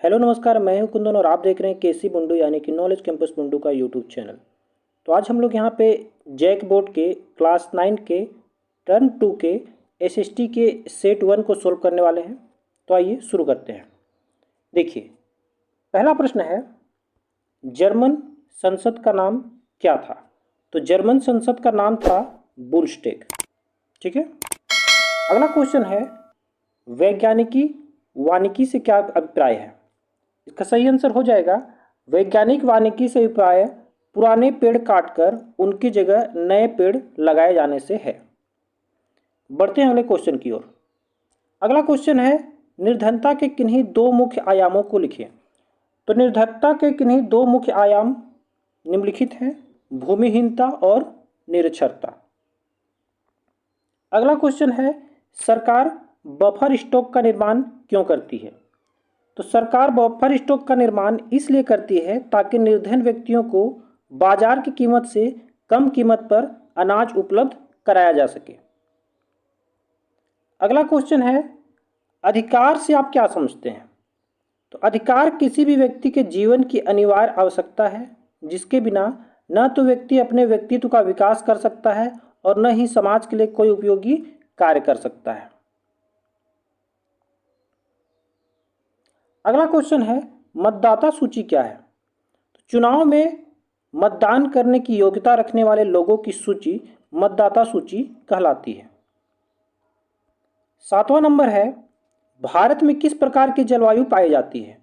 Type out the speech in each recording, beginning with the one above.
Hello नमस्कार, मैं हूं कुंदन और आप देख रहे हैं केसी बुंडू यानी कि नॉलेज कैंपस बुंडू का यूट्यूब चैनल। तो आज हम लोग यहां पे जैक बोर्ड के क्लास 9 के टर्म 2 के एसएसटी के सेट 1 को सोल्व करने वाले हैं। तो आइए शुरू करते हैं। देखिए, पहला प्रश्न है, जर्मन संसद का नाम क्या था? तो जर्मन संसद का नाम था बुंडस्टैग। ठीक है। अगला क्वेश्चन है, वैज्ञानिकी वानिकी से क्या अभिप्राय है? इसका सही आंसर हो जाएगा, वैज्ञानिक वानिकी से अभिप्राय पुराने पेड़ काटकर उनकी जगह नए पेड़ लगाए जाने से है। बढ़ते हैं अगले क्वेश्चन की ओर। अगला क्वेश्चन है, निर्धनता के किन्हीं दो मुख्य आयामों को लिखिए। तो निर्धनता के किन्हीं दो मुख्य आयाम निम्नलिखित हैं, भूमिहीनता और निरक्षरता। अगला क्वेश्चन है, सरकार बफर स्टॉक का निर्माण क्यों करती है? तो सरकार बफर स्टॉक का निर्माण इसलिए करती है ताकि निर्धन व्यक्तियों को बाजार की कीमत से कम कीमत पर अनाज उपलब्ध कराया जा सके। अगला क्वेश्चन है, अधिकार से आप क्या समझते हैं? तो अधिकार किसी भी व्यक्ति के जीवन की अनिवार्य आवश्यकता है, जिसके बिना न तो व्यक्ति अपने व्यक्तित्व का विकास कर सकता है और न ही समाज के लिए कोई उपयोगी कार्य कर सकता है। अगला क्वेश्चन है, मतदाता सूची क्या है? तो चुनाव में मतदान करने की योग्यता रखने वाले लोगों की सूची मतदाता सूची कहलाती है। 7वां नंबर है, भारत में किस प्रकार की जलवायु पाई जाती है?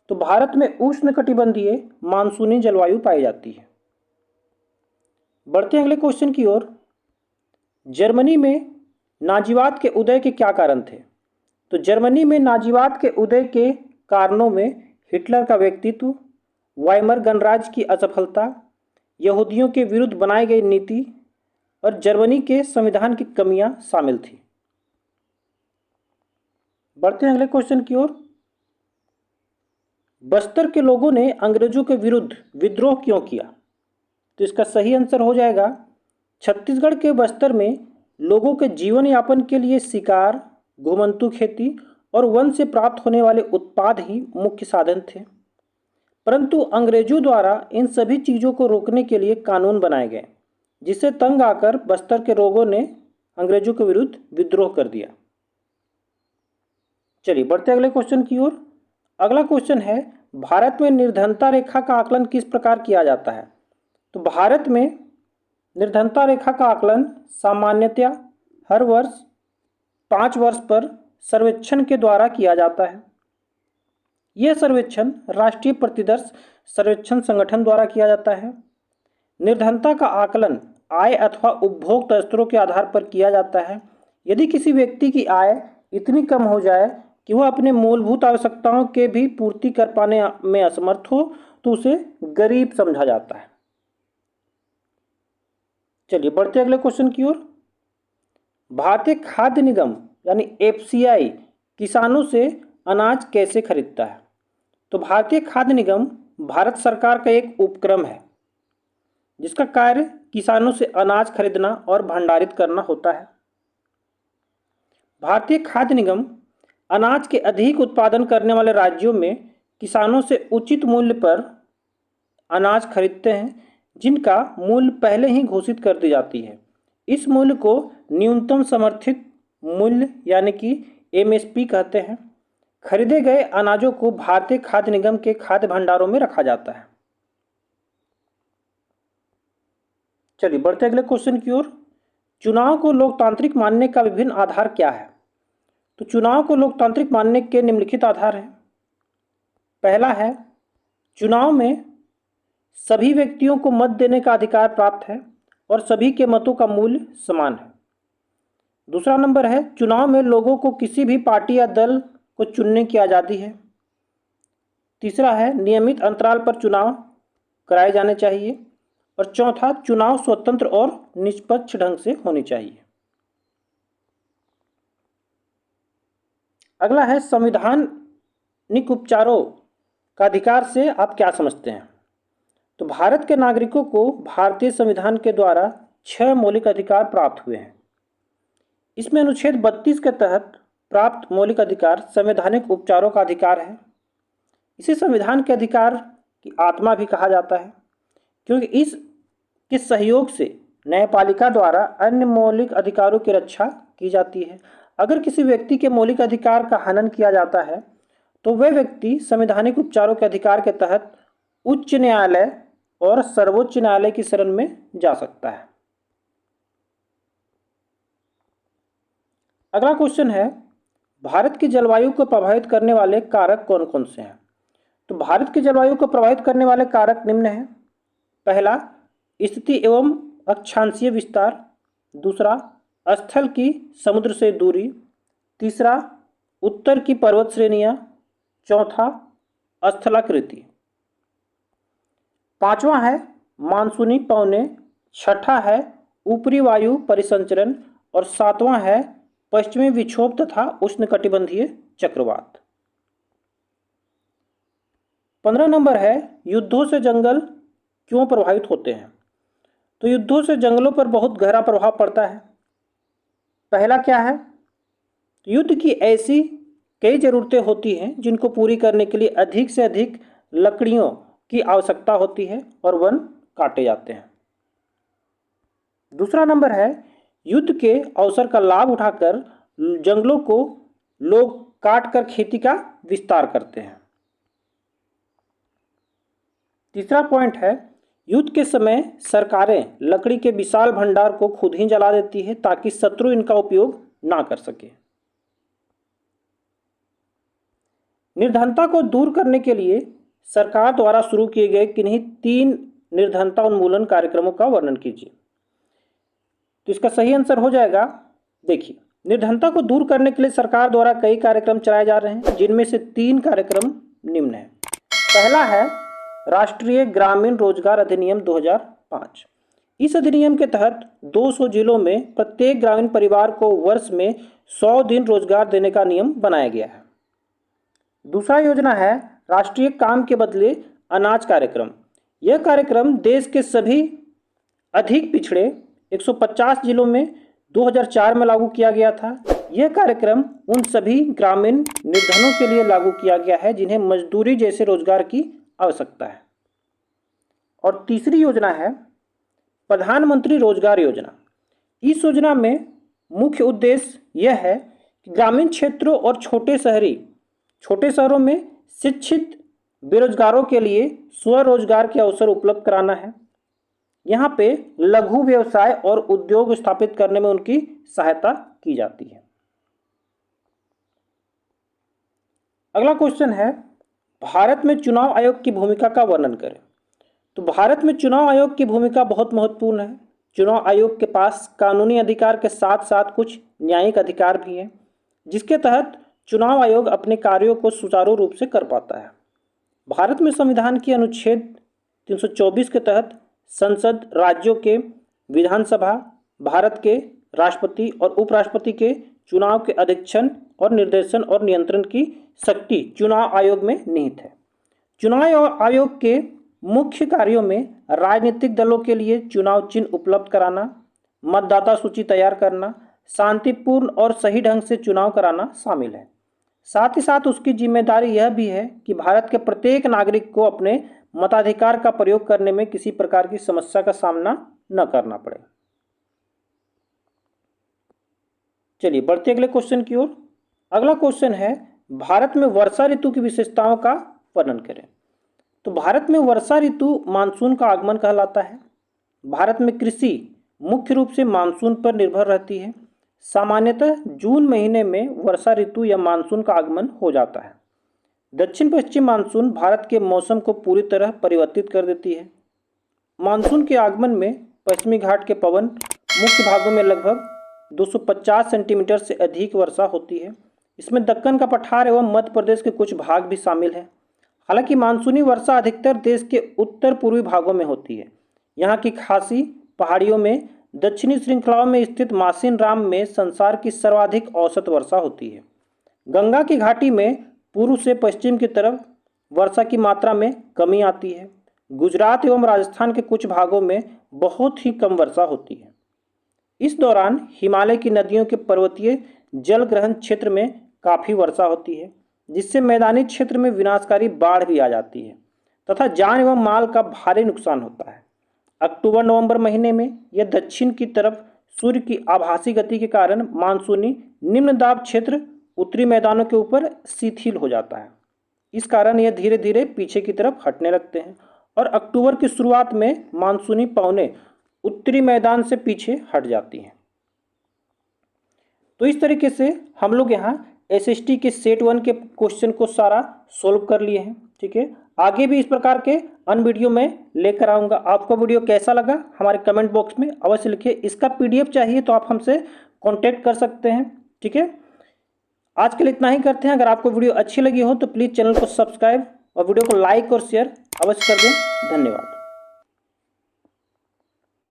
तो भारत में उष्णकटिबंधीय मानसूनी जलवायु पाई जाती है। बढ़ते हैं अगले क्वेश्चन की ओर। जर्मनी में नाजीवाद के उदय के क्या कारण थे? तो जर्मनी में नाजीवाद के उदय के कारणों में हिटलर का व्यक्तित्व, वाइमर गणराज्य की असफलता, यहूदियों के विरुद्ध बनाई गई नीति और जर्मनी के संविधान की कमियां शामिल थी। बढ़ते हैं अगले क्वेश्चन की ओर। बस्तर के लोगों ने अंग्रेजों के विरुद्ध विद्रोह क्यों किया? तो इसका सही आंसर हो जाएगा, छत्तीसगढ़ के बस्तर में लोगों के जीवन यापन के लिए शिकार, घुमंतू खेती और वन से प्राप्त होने वाले उत्पाद ही मुख्य साधन थे। परंतु अंग्रेजों द्वारा इन सभी चीज़ों को रोकने के लिए कानून बनाए गए, जिससे तंग आकर बस्तर के लोगों ने अंग्रेजों के विरुद्ध विद्रोह कर दिया। चलिए बढ़ते अगले क्वेश्चन की ओर। अगला क्वेश्चन है, भारत में निर्धनता रेखा का आकलन किस प्रकार किया जाता है? तो भारत में निर्धनता रेखा का आकलन सामान्यतया हर वर्ष 5 वर्ष पर सर्वेक्षण के द्वारा किया जाता है। यह सर्वेक्षण राष्ट्रीय प्रतिदर्श सर्वेक्षण संगठन द्वारा किया जाता है। निर्धनता का आकलन आय अथवा उपभोग स्तरों के आधार पर किया जाता है। यदि किसी व्यक्ति की आय इतनी कम हो जाए कि वह अपने मूलभूत आवश्यकताओं के भी पूर्ति कर पाने में असमर्थ हो तो उसे गरीब समझा जाता है। चलिए बढ़ते अगले क्वेश्चन की ओर। भारतीय खाद्य निगम यानी एफसीआई किसानों से अनाज कैसे खरीदता है? तो भारतीय खाद्य निगम भारत सरकार का एक उपक्रम है, जिसका कार्य किसानों से अनाज खरीदना और भंडारित करना होता है। भारतीय खाद्य निगम अनाज के अधिक उत्पादन करने वाले राज्यों में किसानों से उचित मूल्य पर अनाज खरीदते हैं, जिनका मूल्य पहले ही घोषित कर दी जाती है। इस मूल्य को न्यूनतम समर्थित मूल्य यानी कि एमएसपी कहते हैं। खरीदे गए अनाजों को भारतीय खाद्य निगम के खाद्य भंडारों में रखा जाता है। चलिए बढ़ते अगले क्वेश्चन की ओर। चुनाव को लोकतांत्रिक मानने का विभिन्न आधार क्या है? तो चुनाव को लोकतांत्रिक मानने के निम्नलिखित आधार हैं। पहला है, चुनाव में सभी व्यक्तियों को मत देने का अधिकार प्राप्त है और सभी के मतों का मूल्य समान है। दूसरा नंबर है, चुनाव में लोगों को किसी भी पार्टी या दल को चुनने की आज़ादी है। तीसरा है, नियमित अंतराल पर चुनाव कराए जाने चाहिए। और चौथा, चुनाव स्वतंत्र और निष्पक्ष ढंग से होने चाहिए। अगला है, संवैधानिक उपचारों का अधिकार से आप क्या समझते हैं? तो भारत के नागरिकों को भारतीय संविधान के द्वारा 6 मौलिक अधिकार प्राप्त हुए हैं। इसमें अनुच्छेद 32 के तहत प्राप्त मौलिक अधिकार संवैधानिक उपचारों का अधिकार है। इसे संविधान के अधिकार की आत्मा भी कहा जाता है, क्योंकि इसके सहयोग से न्यायपालिका द्वारा अन्य मौलिक अधिकारों की रक्षा की जाती है। अगर किसी व्यक्ति के मौलिक अधिकार का हनन किया जाता है तो वह व्यक्ति संवैधानिक उपचारों के अधिकार के तहत उच्च न्यायालय और सर्वोच्च न्यायालय की शरण में जा सकता है। अगला क्वेश्चन है, भारत की जलवायु को प्रभावित करने वाले कारक कौन कौन से हैं? तो भारत की जलवायु को प्रभावित करने वाले कारक निम्न हैं। पहला, स्थिति एवं अक्षांशीय विस्तार। दूसरा, स्थल की समुद्र से दूरी। तीसरा, उत्तर की पर्वत श्रेणियां। चौथा, स्थलाकृति। पांचवा है मानसूनी पवनें। छठा है ऊपरी वायु परिसंचरण और सातवां है पश्चिमी विक्षोभ तथा उष्णकटिबंधीय चक्रवात। 15 नंबर है, युद्धों से जंगल क्यों प्रभावित होते हैं? तो युद्धों से जंगलों पर बहुत गहरा प्रभाव पड़ता है। पहला क्या है, युद्ध की ऐसी कई ज़रूरतें होती हैं जिनको पूरी करने के लिए अधिक से अधिक लकड़ियों की आवश्यकता होती है और वन काटे जाते हैं। दूसरा नंबर है, युद्ध के अवसर का लाभ उठाकर जंगलों को लोग काटकर खेती का विस्तार करते हैं। तीसरा पॉइंट है, युद्ध के समय सरकारें लकड़ी के विशाल भंडार को खुद ही जला देती है ताकि शत्रु इनका उपयोग ना कर सके। निर्धनता को दूर करने के लिए सरकार द्वारा शुरू किए गए किन्हीं 3 निर्धनता उन्मूलन कार्यक्रमों का वर्णन कीजिए। तो इसका सही आंसर हो जाएगा, देखिए, निर्धनता को दूर करने के लिए सरकार द्वारा कई कार्यक्रम चलाए जा रहे हैं, जिनमें से 3 कार्यक्रम निम्न है। पहला है राष्ट्रीय ग्रामीण रोजगार अधिनियम 2005। इस अधिनियम के तहत 200 जिलों में प्रत्येक ग्रामीण परिवार को वर्ष में 100 दिन रोजगार देने का नियम बनाया गया है। दूसरा योजना है राष्ट्रीय काम के बदले अनाज कार्यक्रम। यह कार्यक्रम देश के सभी अधिक पिछड़े 150 जिलों में 2004 में लागू किया गया था। यह कार्यक्रम उन सभी ग्रामीण निर्धनों के लिए लागू किया गया है जिन्हें मजदूरी जैसे रोजगार की आवश्यकता है। और तीसरी योजना है प्रधानमंत्री रोजगार योजना। इस योजना में मुख्य उद्देश्य यह है कि ग्रामीण क्षेत्रों और छोटे शहरों में शिक्षित बेरोजगारों के लिए स्वरोजगार के अवसर उपलब्ध कराना है। यहाँ पे लघु व्यवसाय और उद्योग स्थापित करने में उनकी सहायता की जाती है। अगला क्वेश्चन है, भारत में चुनाव आयोग की भूमिका का वर्णन करें। तो भारत में चुनाव आयोग की भूमिका बहुत महत्वपूर्ण है। चुनाव आयोग के पास कानूनी अधिकार के साथ साथ कुछ न्यायिक अधिकार भी हैं, जिसके तहत चुनाव आयोग अपने कार्यों को सुचारू रूप से कर पाता है। भारत में संविधान की अनुच्छेद 324 के तहत संसद, राज्यों के विधानसभा, भारत के राष्ट्रपति और उपराष्ट्रपति के चुनाव के अध्यक्षण और निर्देशन और नियंत्रण की शक्ति चुनाव आयोग में निहित है। चुनाव आयोग के मुख्य कार्यों में राजनीतिक दलों के लिए चुनाव चिन्ह उपलब्ध कराना, मतदाता सूची तैयार करना, शांतिपूर्ण और सही ढंग से चुनाव कराना शामिल है। साथ ही साथ उसकी जिम्मेदारी यह भी है कि भारत के प्रत्येक नागरिक को अपने मताधिकार का प्रयोग करने में किसी प्रकार की समस्या का सामना न करना पड़े। चलिए बढ़ते अगले क्वेश्चन की ओर। अगला क्वेश्चन है, भारत में वर्षा ऋतु की विशेषताओं का वर्णन करें। तो भारत में वर्षा ऋतु मानसून का आगमन कहलाता है। भारत में कृषि मुख्य रूप से मानसून पर निर्भर रहती है। सामान्यतः जून महीने में वर्षा ऋतु या मानसून का आगमन हो जाता है। दक्षिण पश्चिम मानसून भारत के मौसम को पूरी तरह परिवर्तित कर देती है। मानसून के आगमन में पश्चिमी घाट के पवन मुख्य भागों में लगभग 250 सेंटीमीटर से अधिक वर्षा होती है। इसमें दक्कन का पठार एवं मध्य प्रदेश के कुछ भाग भी शामिल हैं। हालांकि मानसूनी वर्षा अधिकतर देश के उत्तर पूर्वी भागों में होती है। यहाँ की खासी पहाड़ियों में दक्षिणी श्रृंखलाओं में स्थित मासिन राम में संसार की सर्वाधिक औसत वर्षा होती है। गंगा की घाटी में पूर्व से पश्चिम की तरफ वर्षा की मात्रा में कमी आती है। गुजरात एवं राजस्थान के कुछ भागों में बहुत ही कम वर्षा होती है। इस दौरान हिमालय की नदियों के पर्वतीय जल ग्रहण क्षेत्र में काफ़ी वर्षा होती है। जिससे मैदानी क्षेत्र में विनाशकारी बाढ़ भी आ जाती है तथा जान एवं माल का भारी नुकसान होता है। अक्टूबर नवंबर महीने में यह दक्षिण की तरफ सूर्य की आभासी गति के कारण मानसूनी निम्न दाब क्षेत्र उत्तरी मैदानों के ऊपर शिथिल हो जाता है। इस कारण यह धीरे धीरे पीछे की तरफ हटने लगते हैं और अक्टूबर की शुरुआत में मानसूनी पवनें उत्तरी मैदान से पीछे हट जाती हैं। तो इस तरीके से हम लोग यहाँ एसएसटी के सेट 1 के क्वेश्चन को सारा सोल्व कर लिए हैं। ठीक है, आगे भी इस प्रकार के अन्य वीडियो में लेकर आऊँगा। आपको वीडियो कैसा लगा हमारे कमेंट बॉक्स में अवश्य लिखिए। इसका PDF चाहिए तो आप हमसे कॉन्टैक्ट कर सकते हैं। ठीक है, आज के लिए इतना ही करते हैं। अगर आपको वीडियो अच्छी लगी हो तो प्लीज़ चैनल को सब्सक्राइब और वीडियो को लाइक और शेयर अवश्य कर दें। धन्यवाद।